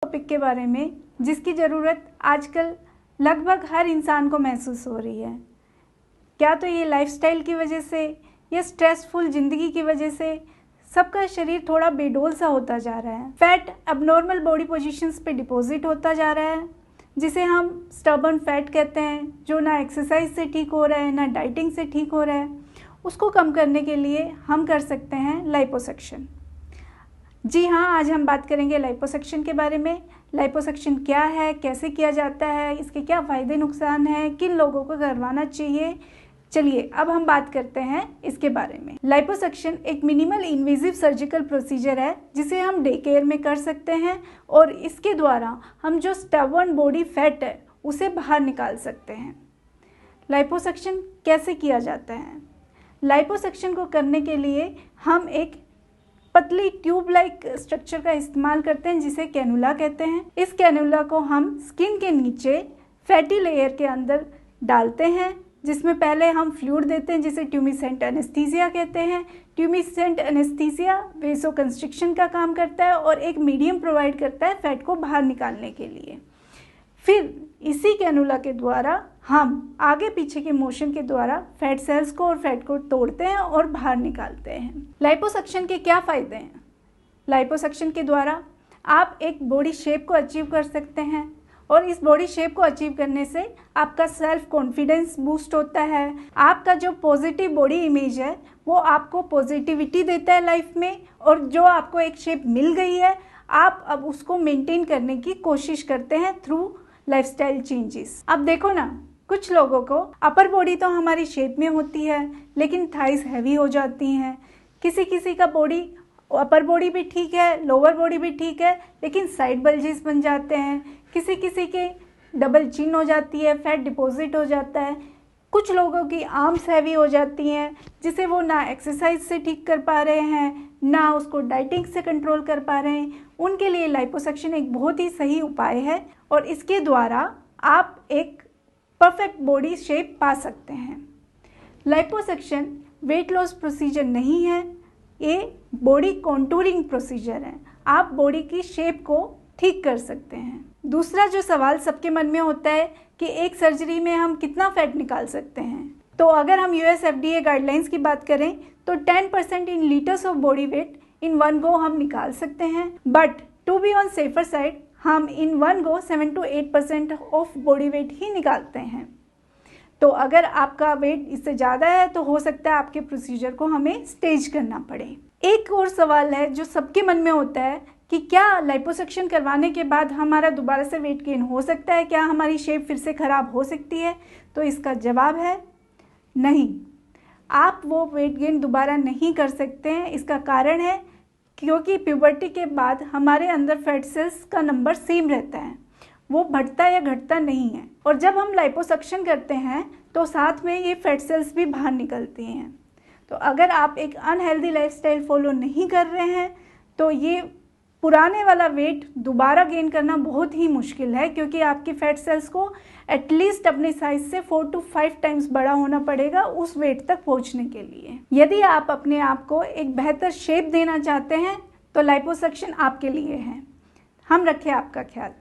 Topic के बारे में जिसकी ज़रूरत आजकल लगभग हर इंसान को महसूस हो रही है। क्या तो ये लाइफस्टाइल की वजह से या स्ट्रेसफुल ज़िंदगी की वजह से सबका शरीर थोड़ा बेडोल सा होता जा रहा है। फैट अबनॉर्मल बॉडी पोजीशंस पे डिपॉजिट होता जा रहा है, जिसे हम स्टबर्न फैट कहते हैं, जो ना एक्सरसाइज से ठीक हो रहा है ना डाइटिंग से ठीक हो रहा है। उसको कम करने के लिए हम कर सकते हैं लाइपोसक्शन। जी हाँ, आज हम बात करेंगे लाइपोसक्शन के बारे में। लाइपोसक्शन क्या है, कैसे किया जाता है, इसके क्या फ़ायदे नुकसान हैं, किन लोगों को करवाना चाहिए। चलिए अब हम बात करते हैं इसके बारे में। लाइपोसक्शन एक मिनिमल इन्वेजिव सर्जिकल प्रोसीजर है जिसे हम डे केयर में कर सकते हैं और इसके द्वारा हम जो स्टबर्न बॉडी फैट है उसे बाहर निकाल सकते हैं। लाइपोसक्शन कैसे किया जाता है? लाइपोसक्शन को करने के लिए हम एक पतली ट्यूब लाइक स्ट्रक्चर का इस्तेमाल करते हैं जिसे कैनुला कहते हैं। इस कैनुला को हम स्किन के नीचे फैटी लेयर के अंदर डालते हैं, जिसमें पहले हम फ्लूइड देते हैं जिसे ट्यूमिसेंट एनेस्थीसिया कहते हैं। ट्यूमिसेंट एनेस्थीसिया वेसो कंस्ट्रिक्शन का काम करता है और एक मीडियम प्रोवाइड करता है फैट को बाहर निकालने के लिए। फिर इसी कैनुला के द्वारा हम आगे पीछे के मोशन के द्वारा फैट सेल्स को और फैट को तोड़ते हैं और बाहर निकालते हैं। लाइपोसक्शन के क्या फ़ायदे हैं? लाइपोसक्शन के द्वारा आप एक बॉडी शेप को अचीव कर सकते हैं और इस बॉडी शेप को अचीव करने से आपका सेल्फ कॉन्फिडेंस बूस्ट होता है। आपका जो पॉजिटिव बॉडी इमेज है वो आपको पॉजिटिविटी देता है लाइफ में, और जो आपको एक शेप मिल गई है आप अब उसको मेंटेन करने की कोशिश करते हैं थ्रू लाइफस्टाइल चेंजेस। अब देखो ना, कुछ लोगों को अपर बॉडी तो हमारी शेप में होती है लेकिन थाइस हैवी हो जाती हैं। किसी किसी का बॉडी अपर बॉडी भी ठीक है, लोअर बॉडी भी ठीक है, लेकिन साइड बल्जेस बन जाते हैं। किसी किसी के डबल चिन हो जाती है, फैट डिपॉजिट हो जाता है। कुछ लोगों की आर्म्स हैवी हो जाती हैं जिसे वो ना एक्सरसाइज से ठीक कर पा रहे हैं ना उसको डाइटिंग से कंट्रोल कर पा रहे हैं। उनके लिए लाइपोसक्शन एक बहुत ही सही उपाय है और इसके द्वारा आप एक परफेक्ट बॉडी शेप पा सकते हैं। लाइपोसक्शन वेट लॉस प्रोसीजर नहीं है, ये बॉडी कॉन्टूरिंग प्रोसीजर है। आप बॉडी की शेप को ठीक कर सकते हैं। दूसरा जो सवाल सबके मन में होता है कि एक सर्जरी में हम कितना फैट निकाल सकते हैं, तो अगर हम यूएस FDA गाइडलाइंस की बात करें तो 10% in litres of body weight in one go हम निकाल सकते हैं, but to be on safer side हम in one go 7 to 8% of body weight ही निकालते हैं। तो अगर आपका वेट इससे ज़्यादा है तो हो सकता है आपके प्रोसीजर को हमें स्टेज करना पड़े। एक और सवाल है जो सबके मन में होता है कि क्या लाइपोसक्शन करवाने के बाद हमारा दोबारा से वेट गेन हो सकता है, क्या हमारी शेप फिर से ख़राब हो सकती है? तो इसका जवाब है नहीं, आप वो वेट गेन दोबारा नहीं कर सकते हैं। इसका कारण है क्योंकि प्यूबर्टी के बाद हमारे अंदर फैट सेल्स का नंबर सेम रहता है, वो बढ़ता या घटता नहीं है। और जब हम लाइपोसक्शन करते हैं तो साथ में ये फैट सेल्स भी बाहर निकलती हैं। तो अगर आप एक अनहेल्दी लाइफस्टाइल फॉलो नहीं कर रहे हैं तो ये पुराने वाला वेट दोबारा गेन करना बहुत ही मुश्किल है, क्योंकि आपकी फैट सेल्स को एटलीस्ट अपने साइज से 4 to 5 टाइम्स बड़ा होना पड़ेगा उस वेट तक पहुंचने के लिए। यदि आप अपने आप को एक बेहतर शेप देना चाहते हैं तो लाइपोसक्शन आपके लिए है। हम रखें आपका ख्याल।